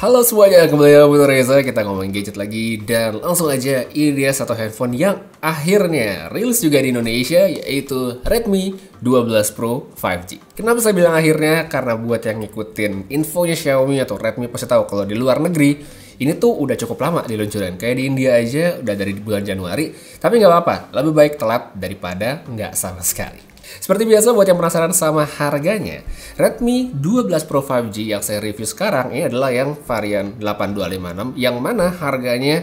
Halo semuanya, kembali lagi dengan Reza. Kita ngomongin gadget lagi. Dan langsung aja, ini dia satu handphone yang akhirnya rilis juga di Indonesia, yaitu Redmi 12 Pro 5G. Kenapa saya bilang akhirnya? Karena buat yang ngikutin infonya Xiaomi atau Redmi pasti tahu kalau di luar negeri ini tuh udah cukup lama diluncurin. Kayak di India aja udah dari bulan Januari. Tapi nggak apa-apa, lebih baik telat daripada nggak sama sekali. Seperti biasa, buat yang penasaran sama harganya, Redmi 12 Pro 5G yang saya review sekarang ini adalah yang varian 8256 yang mana harganya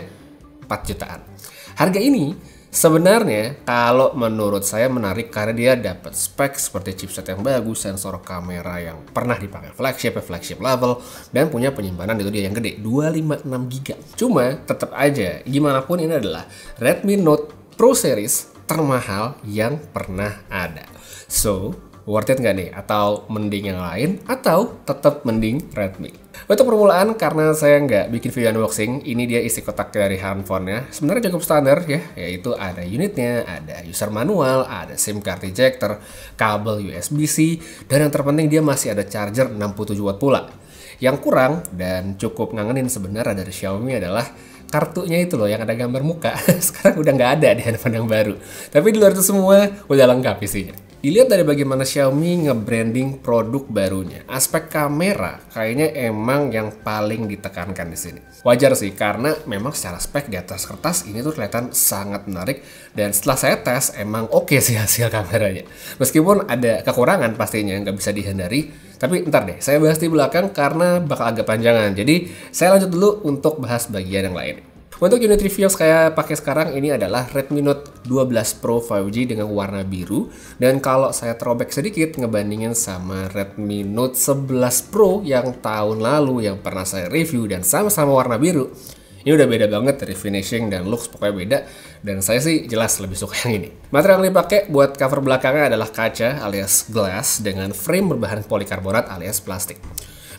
4 jutaan. Harga ini sebenarnya kalau menurut saya menarik karena dia dapat spek seperti chipset yang bagus, sensor kamera yang pernah dipakai flagship level, dan punya penyimpanan itu dia yang gede, 256GB. Cuma tetap aja, gimana pun ini adalah Redmi Note Pro Series termahal yang pernah ada. So, worth it nggak nih? Atau mending yang lain? Atau tetap mending Redmi? Untuk permulaan, karena saya nggak bikin video unboxing, ini dia isi kotak dari handphonenya. Sebenarnya cukup standar ya, yaitu ada unitnya, ada user manual, ada SIM card ejector, kabel USB-C, dan yang terpenting dia masih ada charger 67 watt pula. Yang kurang dan cukup ngangenin sebenarnya dari Xiaomi adalah kartunya itu loh yang ada gambar muka. Sekarang udah nggak ada di handphone yang baru. Tapi di luar itu semua udah lengkap isinya. Dilihat dari bagaimana Xiaomi nge-branding produk barunya, aspek kamera kayaknya emang yang paling ditekankan di sini. Wajar sih, karena memang secara spek di atas kertas ini tuh kelihatan sangat menarik, dan setelah saya tes emang oke sih hasil kameranya. Meskipun ada kekurangan pastinya, nggak bisa dihindari. Tapi ntar deh, saya bahas di belakang karena bakal agak panjangan. Jadi saya lanjut dulu untuk bahas bagian yang lain. Untuk unit review yang saya pakai sekarang ini adalah Redmi Note 12 Pro 5G dengan warna biru. Dan kalau saya throwback sedikit ngebandingin sama Redmi Note 11 Pro yang tahun lalu yang pernah saya review dan sama-sama warna biru, ini udah beda banget dari finishing dan looks, pokoknya beda. Dan saya sih jelas lebih suka yang ini. Material yang dipakai buat cover belakangnya adalah kaca alias glass dengan frame berbahan polikarbonat alias plastik.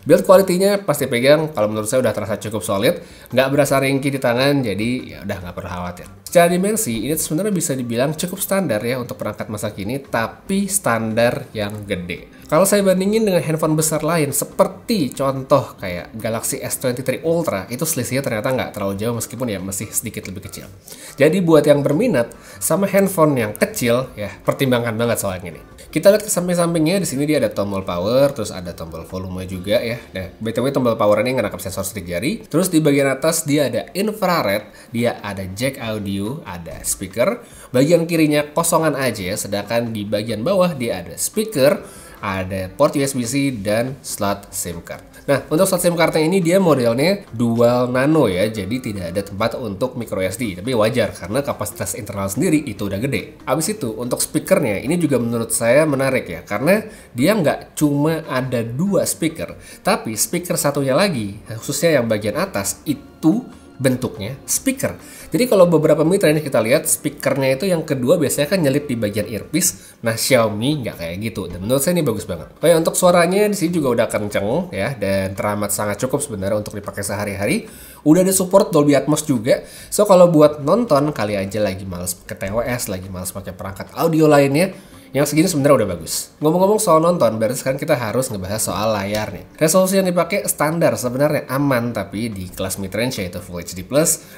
Build quality-nya pasti pegang, kalau menurut saya udah terasa cukup solid, nggak berasa ringkih di tangan, jadi ya udah nggak perlu khawatir. Secara dimensi, ini sebenarnya bisa dibilang cukup standar ya untuk perangkat masa kini, tapi standar yang gede. Kalau saya bandingin dengan handphone besar lain, seperti contoh kayak Galaxy S23 Ultra, itu selisihnya ternyata nggak terlalu jauh meskipun ya masih sedikit lebih kecil. Jadi buat yang berminat sama handphone yang kecil, ya pertimbangkan banget soal yang ini. Kita lihat ke samping-sampingnya, di sini dia ada tombol power, terus ada tombol volume juga ya. Nah, BTW tombol power ini ngerangkap sensor sidik jari. Terus di bagian atas dia ada infrared, dia ada jack audio, ada speaker. Bagian kirinya kosongan aja, sedangkan di bagian bawah dia ada speaker, ada port USB-C dan slot SIM card. Nah, untuk slot SIM cardnya ini dia modelnya dual nano ya, jadi tidak ada tempat untuk micro SD. Tapi wajar karena kapasitas internal sendiri itu udah gede. Abis itu untuk speakernya ini juga menurut saya menarik ya, karena dia nggak cuma ada dua speaker, tapi speaker satunya lagi, khususnya yang bagian atas itu bentuknya speaker. Jadi kalau beberapa mitra ini kita lihat speakernya itu yang kedua biasanya kan nyelip di bagian earpiece. Nah, Xiaomi nggak kayak gitu. Dan menurut saya ini bagus banget. Oh ya, untuk suaranya di sini juga udah kenceng ya, dan teramat sangat cukup sebenarnya untuk dipakai sehari-hari. Udah ada support Dolby Atmos juga. So kalau buat nonton kali aja lagi males ke TWS, lagi males pakai perangkat audio lainnya, yang segini sebenarnya udah bagus. Ngomong-ngomong soal nonton, berarti sekarang kita harus ngebahas soal layar nih. Resolusi yang dipakai standar sebenarnya aman, tapi di kelas mid-range yaitu Full HD+,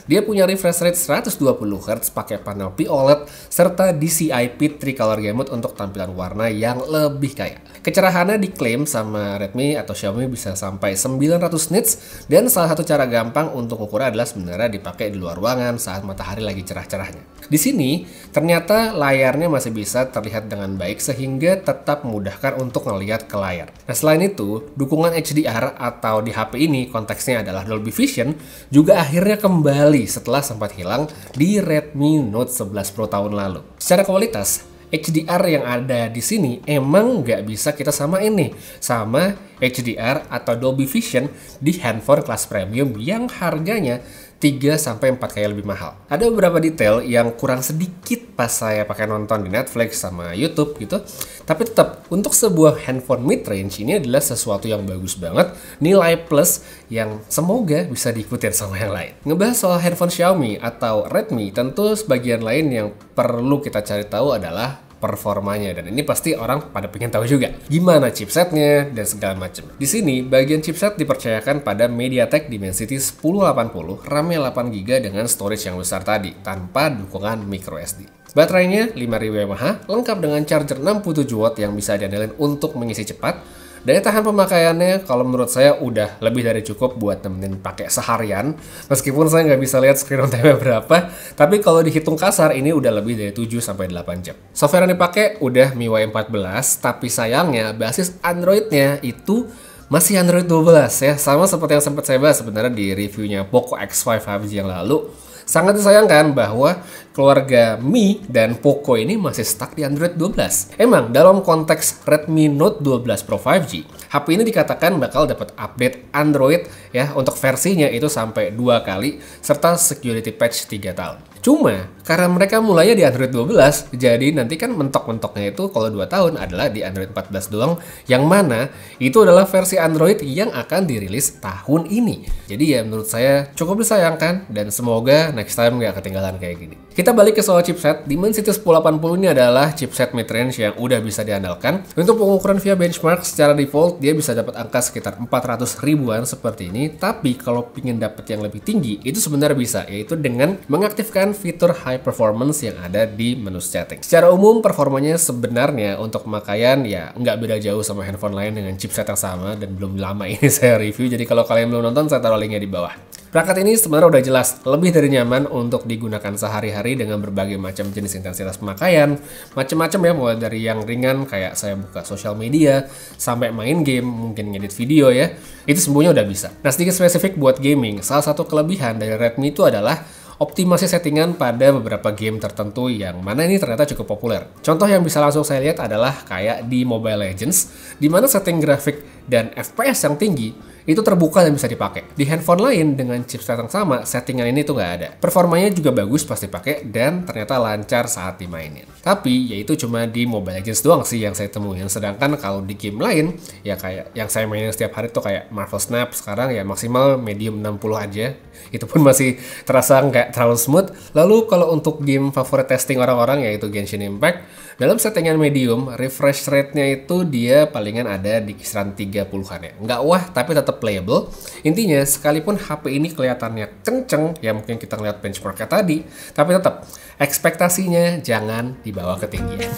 dia punya refresh rate 120Hz pakai panel POLED serta DCI-P Tricolor Gamut untuk tampilan warna yang lebih kaya. Kecerahannya diklaim sama Redmi atau Xiaomi bisa sampai 900 nits, dan salah satu cara gampang untuk ukurnya adalah sebenarnya dipakai di luar ruangan saat matahari lagi cerah-cerahnya. Di sini ternyata layarnya masih bisa terlihat dengan baik sehingga tetap memudahkan untuk ngelihat ke layar. Nah, selain itu, dukungan HDR atau di HP ini konteksnya adalah Dolby Vision juga akhirnya kembali setelah sempat hilang di Redmi Note 11 Pro tahun lalu. Secara kualitas, HDR yang ada di sini emang nggak bisa kita samain nih sama HDR atau Dolby Vision di handphone kelas premium yang harganya 3-4 kali lebih mahal. Ada beberapa detail yang kurang sedikit pas saya pakai nonton di Netflix sama YouTube gitu. Tapi tetap, untuk sebuah handphone mid-range ini adalah sesuatu yang bagus banget. Nilai plus yang semoga bisa diikutin sama yang lain. Ngebahas soal handphone Xiaomi atau Redmi, tentu sebagian lain yang perlu kita cari tahu adalah performanya, dan ini pasti orang pada pengen tahu juga gimana chipsetnya dan segala macam. Di sini bagian chipset dipercayakan pada MediaTek Dimensity 1080, RAM-nya 8GB dengan storage yang besar tadi tanpa dukungan microSD. Baterainya 5000 mAh, lengkap dengan charger 67 watt yang bisa diandalkan untuk mengisi cepat. Daya tahan pemakaiannya kalau menurut saya udah lebih dari cukup buat nemenin pakai seharian. Meskipun saya nggak bisa lihat screen on time berapa, tapi kalau dihitung kasar ini udah lebih dari 7-8 jam. Software yang dipakai udah MIUI 14, tapi sayangnya basis Android-nya itu masih Android 12 ya. Sama seperti yang sempat saya bahas sebenarnya di reviewnya Poco X5 5G yang lalu. Sangat disayangkan bahwa keluarga Mi dan Poco ini masih stuck di Android 12. Emang dalam konteks Redmi Note 12 Pro 5G, HP ini dikatakan bakal dapat update Android ya untuk versinya itu sampai 2 kali serta security patch 3 tahun. Cuma karena mereka mulainya di Android 12, jadi nanti kan mentok-mentoknya itu kalau 2 tahun adalah di Android 14 doang, yang mana itu adalah versi Android yang akan dirilis tahun ini. Jadi ya menurut saya cukup disayangkan dan semoga next time nggak ketinggalan kayak gini. Kita balik ke soal chipset. Dimensity 1080 ini adalah chipset mid-range yang udah bisa diandalkan. Untuk pengukuran via benchmark secara default dia bisa dapat angka sekitar 400 ribuan seperti ini, tapi kalau ingin dapat yang lebih tinggi itu sebenarnya bisa, yaitu dengan mengaktifkan fitur high performance yang ada di menu setting. Secara umum performanya sebenarnya untuk pemakaian ya nggak beda jauh sama handphone lain dengan chipset yang sama, dan belum lama ini saya review, jadi kalau kalian belum nonton saya taruh linknya di bawah. Perangkat ini sebenarnya udah jelas lebih dari nyaman untuk digunakan sehari-hari dengan berbagai macam jenis intensitas pemakaian, macam-macam ya, mulai dari yang ringan kayak saya buka sosial media sampai main game, mungkin ngedit video ya, itu semuanya udah bisa. Nah, sedikit spesifik buat gaming, salah satu kelebihan dari Redmi itu adalah optimasi settingan pada beberapa game tertentu yang mana ini ternyata cukup populer. Contoh yang bisa langsung saya lihat adalah kayak di Mobile Legends, di mana setting grafik dan FPS yang tinggi itu terbuka dan bisa dipakai. Di handphone lain dengan chipset yang sama, settingan ini tuh nggak ada. Performanya juga bagus pas dipakai dan ternyata lancar saat dimainin. Tapi yaitu cuma di Mobile Legends doang sih yang saya temuin. Sedangkan kalau di game lain, ya kayak yang saya mainin setiap hari tuh kayak Marvel Snap, sekarang ya maksimal medium 60 aja. Itu pun masih terasa nggak terlalu smooth. Lalu kalau untuk game favorit testing orang-orang yaitu Genshin Impact, dalam settingan medium, refresh rate-nya itu dia palingan ada di kisaran 30-an ya. Nggak wah, tapi tetap playable. Intinya, sekalipun HP ini kelihatannya kenceng, ya mungkin kita ngeliat benchmark-nya tadi, tapi tetap ekspektasinya jangan dibawa ketinggian.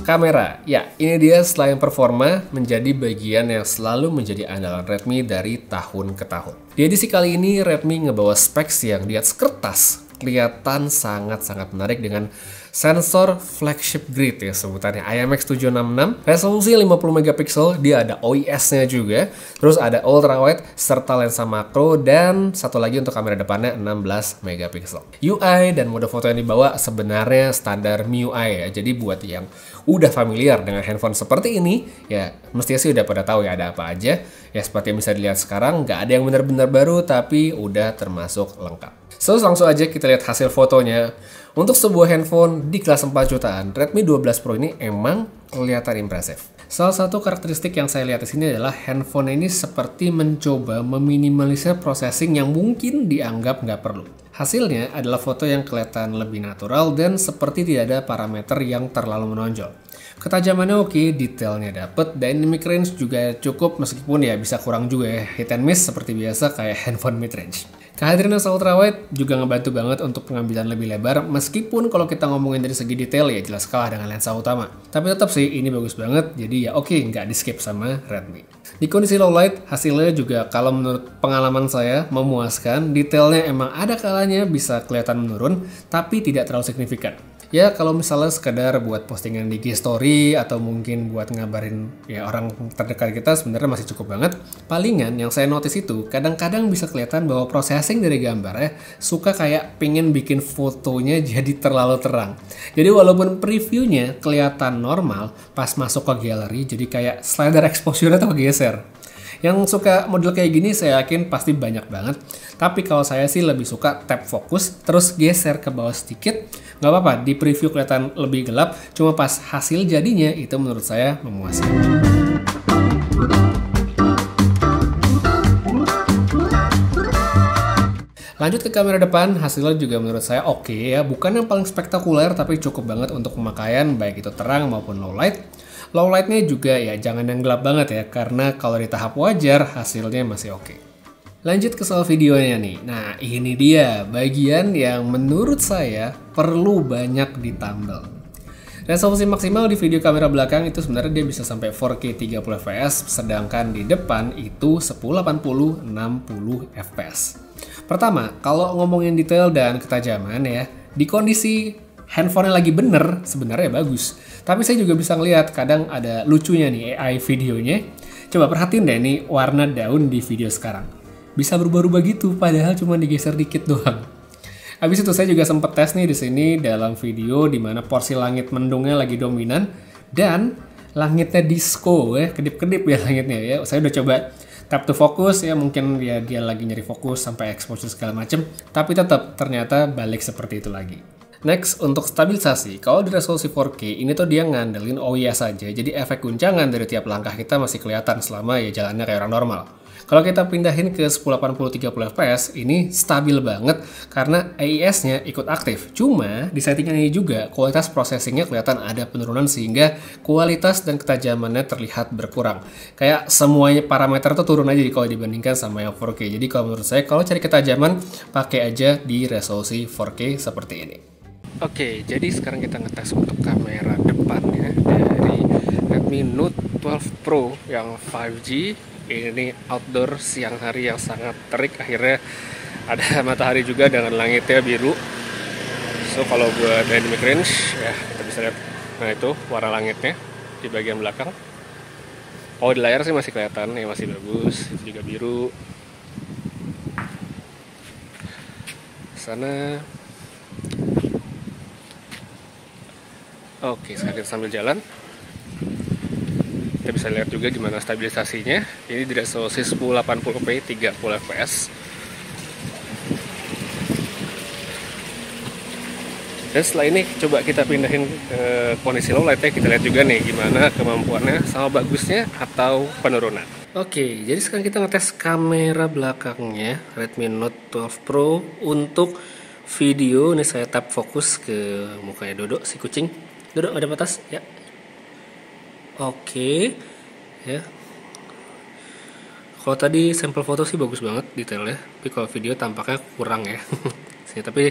Kamera, ya ini dia selain performa menjadi bagian yang selalu menjadi andalan Redmi dari tahun ke tahun. Di edisi kali ini Redmi ngebawa specs yang di atas kertas kelihatan sangat-sangat menarik dengan sensor flagship grid ya sebutannya IMX766, resolusi 50 megapiksel, dia ada OIS-nya juga, terus ada ultra wide serta lensa makro, dan satu lagi untuk kamera depannya 16 megapiksel. UI dan mode foto yang dibawa sebenarnya standar MIUI ya, jadi buat yang udah familiar dengan handphone seperti ini ya mestinya sih udah pada tahu ya ada apa aja. Ya seperti yang bisa dilihat sekarang nggak ada yang benar-benar baru tapi udah termasuk lengkap. So, langsung aja kita lihat hasil fotonya. Untuk sebuah handphone di kelas 4 jutaan, Redmi 12 Pro ini emang kelihatan impresif. Salah satu karakteristik yang saya lihat di sini adalah handphone ini seperti mencoba meminimalisir processing yang mungkin dianggap nggak perlu. Hasilnya adalah foto yang kelihatan lebih natural dan seperti tidak ada parameter yang terlalu menonjol. Ketajamannya oke, detailnya dapet, dynamic range juga cukup meskipun ya bisa kurang juga ya, hit and miss seperti biasa kayak handphone mid range. Kehadiran lensa ultrawide juga ngebantu banget untuk pengambilan lebih lebar, meskipun kalau kita ngomongin dari segi detail ya jelas kalah dengan lensa utama. Tapi tetap sih ini bagus banget, jadi ya oke, nggak di skip sama Redmi. Di kondisi low light, hasilnya juga kalau menurut pengalaman saya memuaskan, detailnya emang ada kalanya bisa kelihatan menurun, tapi tidak terlalu signifikan. Ya kalau misalnya sekedar buat postingan di IG story atau mungkin buat ngabarin ya orang terdekat kita sebenarnya masih cukup banget. Palingan yang saya notice itu kadang-kadang bisa kelihatan bahwa processing dari gambarnya suka kayak pengen bikin fotonya jadi terlalu terang. Jadi walaupun previewnya kelihatan normal, pas masuk ke galeri jadi kayak slider exposure-nya tuh geser. Yang suka model kayak gini saya yakin pasti banyak banget. Tapi kalau saya sih lebih suka tap fokus terus geser ke bawah sedikit. Nggak apa-apa, di preview kelihatan lebih gelap. Cuma pas hasil jadinya itu menurut saya memuaskan. Lanjut ke kamera depan, hasilnya juga menurut saya oke ya. Bukan yang paling spektakuler, tapi cukup banget untuk pemakaian, baik itu terang maupun low light. Low lightnya juga ya jangan yang gelap banget ya, karena kalau di tahap wajar hasilnya masih oke. Lanjut ke soal videonya nih. Nah ini dia bagian yang menurut saya perlu banyak ditambal. Resolusi maksimal di video kamera belakang itu sebenarnya dia bisa sampai 4K 30 fps, sedangkan di depan itu 1080 60 fps. Pertama, kalau ngomongin detail dan ketajaman ya, di kondisi handphone lagi bener, sebenarnya bagus. Tapi saya juga bisa ngeliat kadang ada lucunya nih AI videonya. Coba perhatiin deh nih warna daun di video sekarang. Bisa berubah-ubah gitu, padahal cuma digeser dikit doang. Habis itu saya juga sempat tes nih di sini dalam video di mana porsi langit mendungnya lagi dominan dan langitnya disco ya, kedip-kedip ya langitnya ya. Saya udah coba tap to focus ya, mungkin dia lagi nyari fokus sampai exposure segala macem, tapi tetap ternyata balik seperti itu lagi. Next, untuk stabilisasi, kalau di resolusi 4K ini tuh dia ngandelin OIS saja, jadi efek guncangan dari tiap langkah kita masih kelihatan selama ya jalannya kayak orang normal. Kalau kita pindahin ke 1080 30 fps, ini stabil banget karena AIS-nya ikut aktif. Cuma di settingan ini juga kualitas processingnya kelihatan ada penurunan sehingga kualitas dan ketajamannya terlihat berkurang. Kayak semuanya parameter tuh turun aja kalau dibandingkan sama yang 4K. Jadi kalau menurut saya kalau cari ketajaman pakai aja di resolusi 4K seperti ini. Oke, jadi sekarang kita ngetes untuk kamera depannya dari Redmi Note 12 Pro yang 5G. Ini outdoor siang hari yang sangat terik, akhirnya ada matahari juga dengan langitnya biru. So kalau buat dynamic range ya kita bisa lihat, nah itu warna langitnya di bagian belakang. Oh di layar sih masih kelihatan ya, masih bagus, itu juga biru. Sana. Oke, sekarang kita sambil jalan. Kita bisa lihat juga gimana stabilisasinya. Ini di resolusi 1080p 30 fps. Dan setelah ini coba kita pindahin ke kondisi low light ya. Kita lihat juga nih gimana kemampuannya sama bagusnya atau penurunan. Oke, jadi sekarang kita ngetes kamera belakangnya Redmi Note 12 Pro untuk video. Ini saya tap fokus ke mukanya Dodo, si kucing. Dodo ada batas ya. Oke, ya. Kalau tadi sampel foto sih bagus banget detailnya, tapi kalau video tampaknya kurang ya. Tapi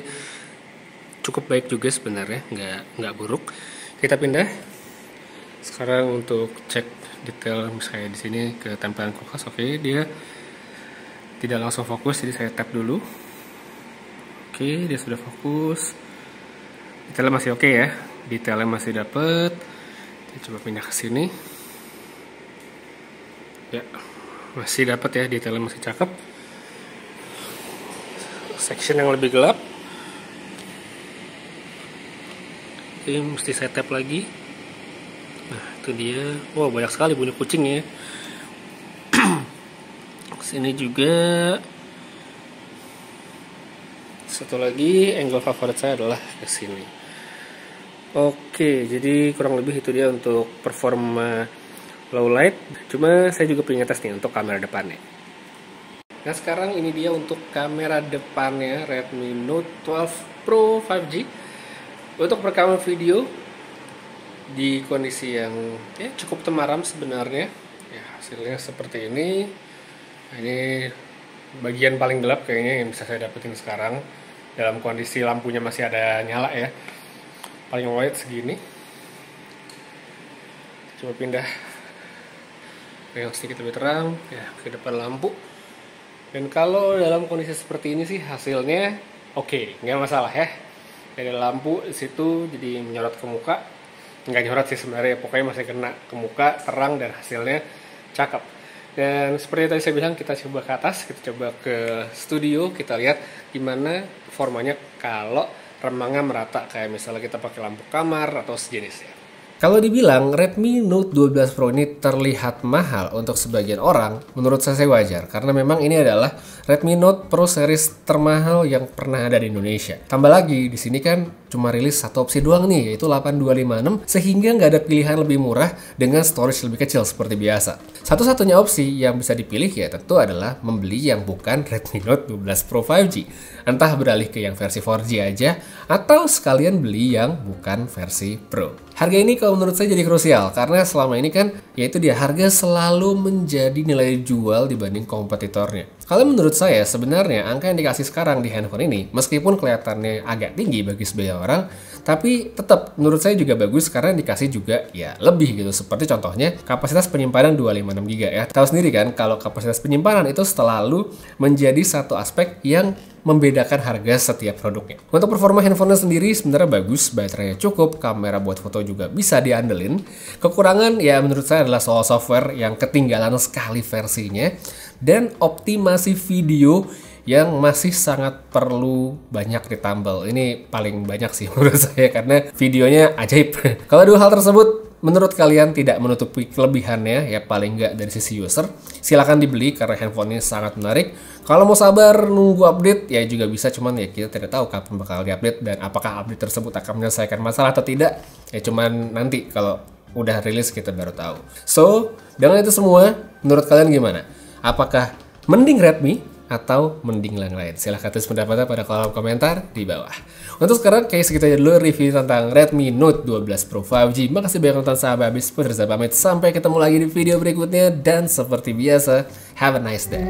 cukup baik juga sebenarnya, nggak buruk. Kita pindah. Sekarang untuk cek detail misalnya di sini ke tempelan kulkas. Oke, dia tidak langsung fokus, jadi saya tap dulu. Oke, dia sudah fokus. Detailnya masih oke ya, detailnya masih dapet. Coba pindah ke sini. Ya, masih dapat ya, detailnya masih cakep. Section yang lebih gelap. Oke, mesti saya tap lagi. Nah, itu dia. Wow, banyak sekali bunyi kucingnya. Sini juga. Satu lagi angle favorit saya adalah ke sini. Oke, jadi kurang lebih itu dia untuk performa low light. Cuma saya juga punya tes nih untuk kamera depannya. Nah sekarang ini dia untuk kamera depannya Redmi Note 12 Pro 5G. Untuk rekaman video di kondisi yang ya cukup temaram sebenarnya. Ya hasilnya seperti ini. Ini bagian paling gelap kayaknya yang bisa saya dapetin sekarang. Dalam kondisi lampunya masih ada nyala ya. Paling white segini. Coba pindah ke yang sedikit lebih terang ya, ke depan lampu. Dan kalau dalam kondisi seperti ini sih hasilnya oke, nggak masalah ya. Dari lampu di situ jadi menyorot ke muka, nggak nyorot sih sebenarnya, pokoknya masih kena ke muka, terang dan hasilnya cakep. Dan seperti tadi saya bilang, kita coba ke atas, kita coba ke studio, kita lihat gimana formanya kalau remangnya merata, kayak misalnya kita pakai lampu kamar atau sejenisnya. Kalau dibilang Redmi Note 12 Pro ini terlihat mahal untuk sebagian orang, menurut saya wajar karena memang ini adalah Redmi Note Pro series termahal yang pernah ada di Indonesia. Tambah lagi di sini kan cuma rilis satu opsi doang nih, yaitu 8256, sehingga nggak ada pilihan lebih murah dengan storage lebih kecil seperti biasa. Satu-satunya opsi yang bisa dipilih ya tentu adalah membeli yang bukan Redmi Note 12 Pro 5G. Entah beralih ke yang versi 4G aja, atau sekalian beli yang bukan versi Pro. Harga ini kalau menurut saya jadi krusial, karena selama ini kan yaitu dia harga selalu menjadi nilai jual dibanding kompetitornya. Kalau menurut saya sebenarnya angka yang dikasih sekarang di handphone ini, meskipun kelihatannya agak tinggi bagi sebagian orang, tapi tetap menurut saya juga bagus karena dikasih juga ya lebih gitu. Seperti contohnya kapasitas penyimpanan 256GB ya. Tahu sendiri kan kalau kapasitas penyimpanan itu selalu menjadi satu aspek yang membedakan harga setiap produknya. Untuk performa handphonenya sendiri sebenarnya bagus, baterainya cukup, kamera buat foto juga bisa diandelin. Kekurangan ya menurut saya adalah soal software yang ketinggalan sekali versinya, dan optimasi video yang masih sangat perlu banyak ditambal. Ini paling banyak sih menurut saya karena videonya ajaib. Kalau dua hal tersebut menurut kalian tidak menutupi kelebihannya, ya paling nggak dari sisi user, silakan dibeli karena handphone ini sangat menarik. Kalau mau sabar nunggu update ya juga bisa, cuman ya kita tidak tahu kapan bakal diupdate dan apakah update tersebut akan menyelesaikan masalah atau tidak. Ya cuman nanti kalau udah rilis kita baru tahu. So, dengan itu semua, menurut kalian gimana? Apakah mending Redmi atau mending yang lain? Silahkan tulis pendapatnya pada kolom komentar di bawah. Untuk sekarang kayak segitu aja dulu review tentang Redmi Note 12 Pro 5G. Makasih banyak nonton sampai habis. Pamit, sampai ketemu lagi di video berikutnya, dan seperti biasa, have a nice day.